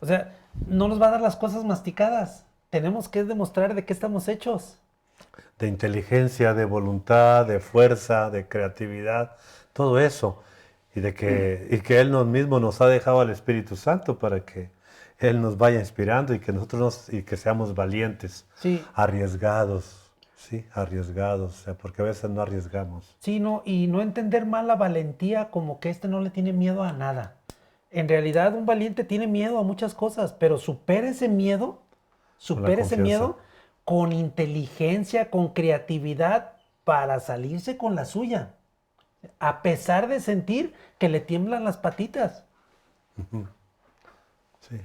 O sea, no nos va a dar las cosas masticadas. Tenemos que demostrar de qué estamos hechos. De inteligencia, de voluntad, de fuerza, de creatividad, todo eso. Y que Él mismo nos ha dejado al Espíritu Santo para que Él nos vaya inspirando y que nosotros y que seamos valientes, Sí. arriesgados, ¿sí? Arriesgados, o sea, porque a veces no arriesgamos. Sí, no, y no entender mal la valentía como que no le tiene miedo a nada. En realidad un valiente tiene miedo a muchas cosas, pero supera ese miedo con inteligencia, con creatividad para salirse con la suya, a pesar de sentir que le tiemblan las patitas. Sí.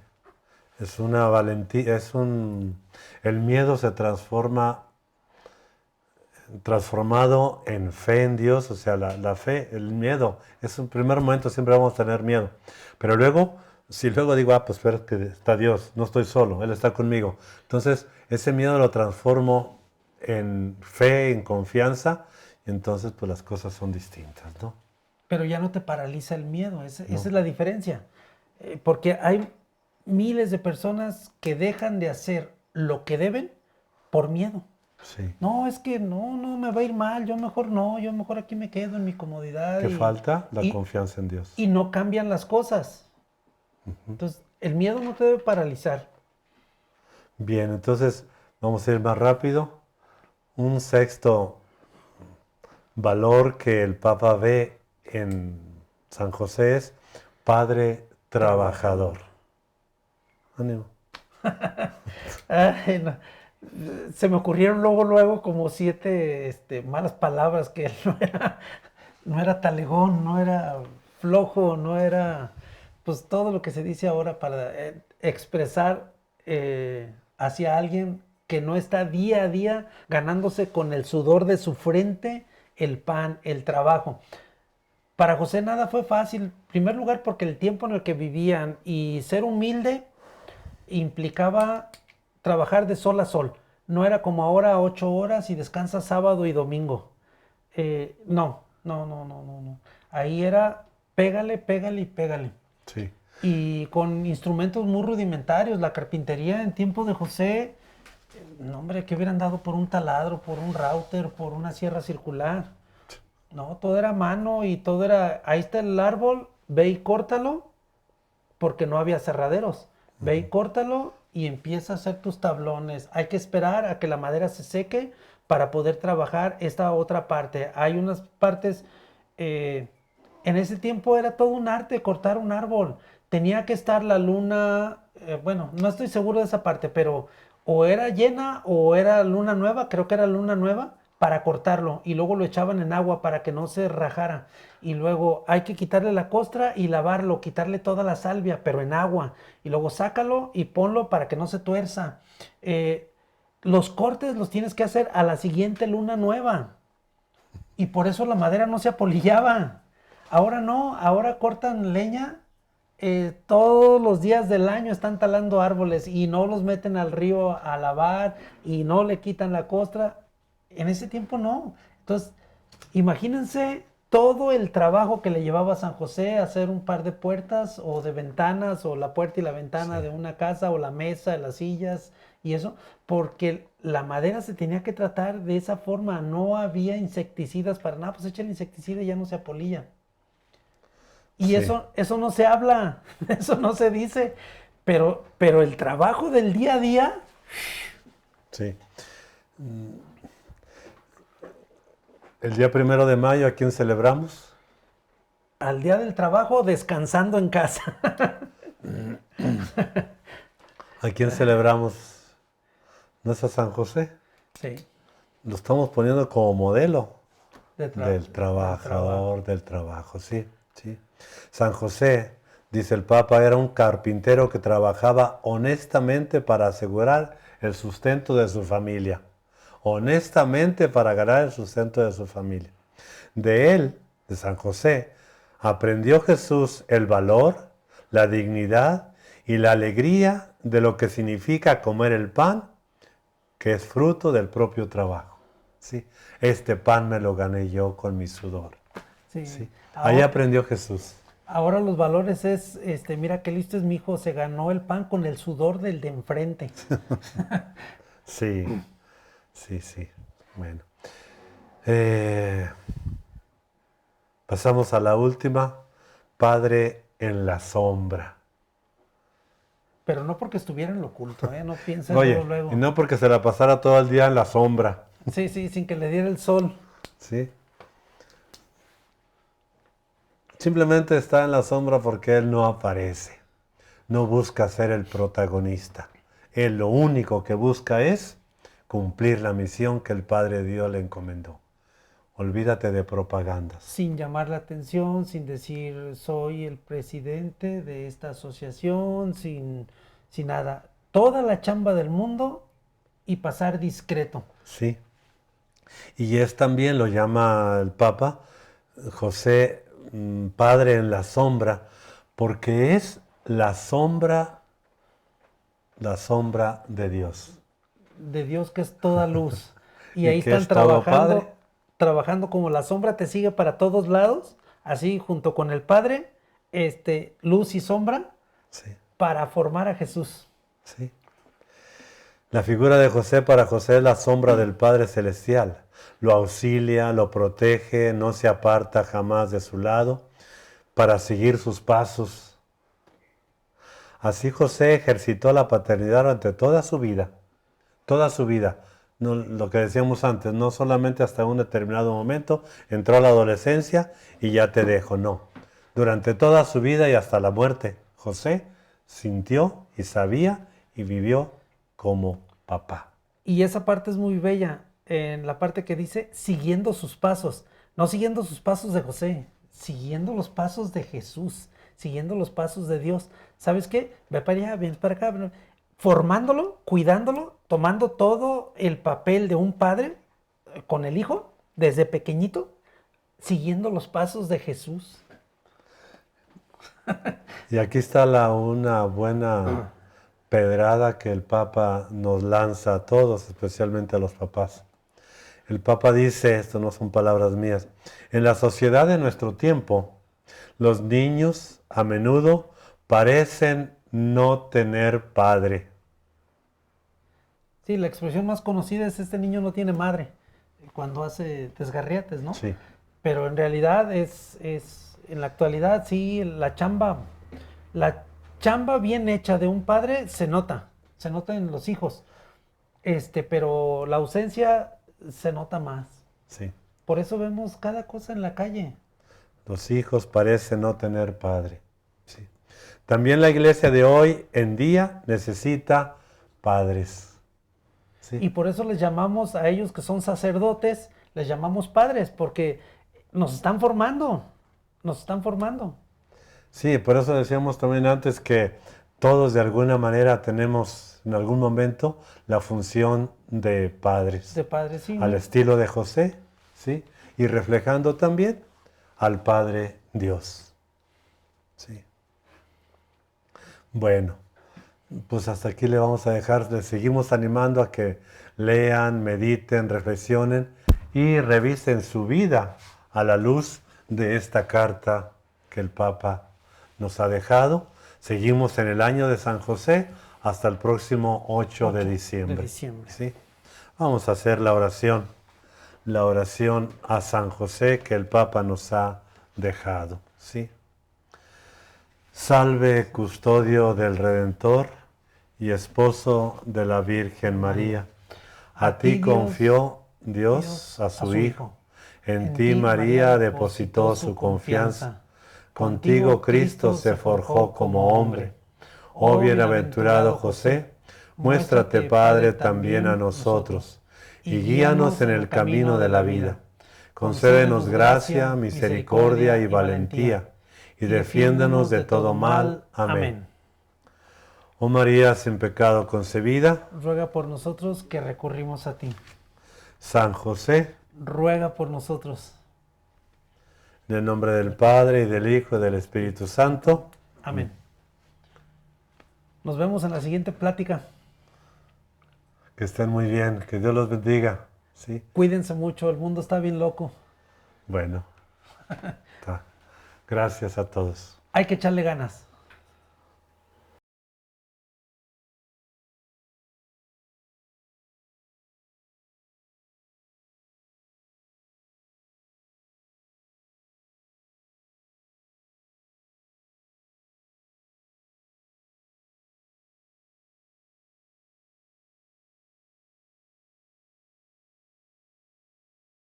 Es una valentía, el miedo se transformado en fe en Dios, o sea, la fe, el miedo, es un primer momento, siempre vamos a tener miedo, pero luego, si luego digo, pues espera que está Dios, no estoy solo, Él está conmigo, entonces ese miedo lo transformo en fe, en confianza, y entonces pues las cosas son distintas, ¿no? Pero ya no te paraliza el miedo, esa es la diferencia, porque hay miles de personas que dejan de hacer lo que deben por miedo. Sí. No, es que no me va a ir mal, yo mejor aquí me quedo en mi comodidad. ¿Qué falta? La confianza en Dios. Y no cambian las cosas. Entonces, el miedo no te debe paralizar. Bien, entonces vamos a ir más rápido. Un sexto valor que el Papa ve en San José es Padre trabajador. Ánimo. Ay, no. Se me ocurrieron luego como 7 malas palabras que él no era talegón, no era flojo, no era pues todo lo que se dice ahora para expresar hacia alguien que no está día a día ganándose con el sudor de su frente el pan, el trabajo. Para José nada fue fácil, en primer lugar porque el tiempo en el que vivían y ser humilde implicaba trabajar de sol a sol. No era como ahora 8 horas y descansa sábado y domingo. No. Ahí era pégale y pégale. Sí. Y con instrumentos muy rudimentarios. La carpintería en tiempo de José, no hombre, que hubieran dado por un taladro, por un router, por una sierra circular. No, todo era a mano y todo era, ahí está el árbol, ve y córtalo, porque no había cerraderos. Ve y córtalo y empieza a hacer tus tablones. Hay que esperar a que la madera se seque para poder trabajar esta otra parte. Hay unas partes, en ese tiempo era todo un arte cortar un árbol. Tenía que estar la luna, bueno, no estoy seguro de esa parte, pero o era llena o era luna nueva, creo que era luna nueva, para cortarlo y luego lo echaban en agua para que no se rajara y luego hay que quitarle la costra y lavarlo, quitarle toda la salvia pero en agua y luego sácalo y ponlo para que no se tuerza. Los cortes los tienes que hacer a la siguiente luna nueva y por eso la madera no se apolillaba. Ahora no, ahora cortan leña. Todos los días del año están talando árboles y no los meten al río a lavar y no le quitan la costra. En ese tiempo no. Entonces, imagínense todo el trabajo que le llevaba a San José a hacer un par de puertas o de ventanas o la puerta y la ventana de una casa o la mesa, las sillas y eso, porque la madera se tenía que tratar de esa forma. No había insecticidas para nada, pues echa el insecticida y ya no se apolilla. Y eso no se habla, eso no se dice. pero el trabajo del día a día, Sí. El día 1 de mayo, ¿a quién celebramos? al día del trabajo, descansando en casa. ¿A quién celebramos? ¿No es a San José? Sí, Lo estamos poniendo como modelo del del trabajo. trabajador, del trabajo, sí, sí. San José, dice el Papa, era un carpintero que trabajaba honestamente para asegurar el sustento de su familia. Honestamente para ganar el sustento de su familia. De él, de San José, aprendió Jesús el valor, la dignidad y la alegría de lo que significa comer el pan, que es fruto del propio trabajo. ¿Sí? Este pan me lo gané yo con mi sudor. Sí. ¿Sí? Ahí aprendió Jesús. Ahora los valores es, mira qué listo es mi hijo, se ganó el pan con el sudor del de enfrente. Sí, sí, sí. Bueno. Eh, pasamos a la última. Padre en la sombra. Pero no porque estuviera en lo oculto, no piensen Oye, luego. y no porque se la pasara todo el día en la sombra. Sí, sí, sin que le diera el sol. ¿Sí? Simplemente está en la sombra porque Él no aparece. No busca ser el protagonista. Él lo único que busca es cumplir la misión que el Padre Dios le encomendó. Olvídate de propagandas. Sin llamar la atención, sin decir soy el presidente de esta asociación, sin nada. Toda la chamba del mundo y pasar discreto. Sí. Y es también, lo llama el Papa, José, Padre en la sombra, porque es la sombra de Dios. De Dios que es toda luz. Y ¿Y ahí qué están es todo trabajando, Padre? trabajando como la sombra te sigue para todos lados, así junto con el Padre, luz y sombra, Sí, para formar a Jesús. sí. La figura de José para José es la sombra del Padre Celestial. Lo auxilia, lo protege, no se aparta jamás de su lado para seguir sus pasos. Así José ejercitó la paternidad durante toda su vida. Toda su vida. No, lo que decíamos antes, no solamente hasta un determinado momento, entró a la adolescencia y ya te dejo, no. Durante toda su vida y hasta la muerte, José sintió y sabía y vivió como papá. Y esa parte es muy bella, en la parte que dice siguiendo sus pasos, no siguiendo sus pasos de José, siguiendo los pasos de Jesús, siguiendo los pasos de Dios. ¿Sabes qué? Ve para allá, ven para acá, formándolo, cuidándolo, tomando todo el papel de un padre con el hijo, desde pequeñito, siguiendo los pasos de Jesús. Y aquí está una buena pedrada que el Papa nos lanza a todos, especialmente a los papás. El Papa dice, esto no son palabras mías, en la sociedad de nuestro tiempo, los niños a menudo parecen no tener padre. Sí, la expresión más conocida es este niño no tiene madre, cuando hace desgarriates, ¿no? Sí, Pero en realidad en la actualidad sí, la chamba bien hecha de un padre se nota en los hijos, pero la ausencia se nota más. sí. Por eso vemos cada cosa en la calle. Los hijos parecen no tener padre. Sí. También la iglesia de hoy en día necesita padres. Sí. Y por eso les llamamos a ellos que son sacerdotes, les llamamos padres, porque nos están formando, nos están formando. Sí, por eso decíamos también antes que todos de alguna manera tenemos en algún momento la función de padres. De padres, sí. Al estilo de José, ¿sí? Y reflejando también al Padre Dios. Sí. Bueno, pues hasta aquí le vamos a dejar, le seguimos animando a que lean, mediten, reflexionen y revisen su vida a la luz de esta carta que el Papa nos ha dejado. Seguimos en el año de San José hasta el próximo 8 de diciembre. ¿Sí? Vamos a hacer la oración a San José que el Papa nos ha dejado. ¿Sí? Salve, custodio del Redentor y esposo de la Virgen María. A ti confió Dios a su Hijo. En ti María depositó su confianza. Contigo Cristo se forjó como hombre. Oh bienaventurado José, muéstrate Padre también a nosotros y guíanos en el camino de la vida. Concédenos gracia, misericordia y valentía, y defiéndanos de todo mal. Amén. Oh María sin pecado concebida, ruega por nosotros que recurrimos a ti. San José, ruega por nosotros. en el nombre del Padre, y del Hijo, y del Espíritu Santo. Amén. Nos vemos en la siguiente plática. Que estén muy bien, que Dios los bendiga. ¿Sí? Cuídense mucho, el mundo está bien loco. Bueno, gracias a todos. Hay que echarle ganas.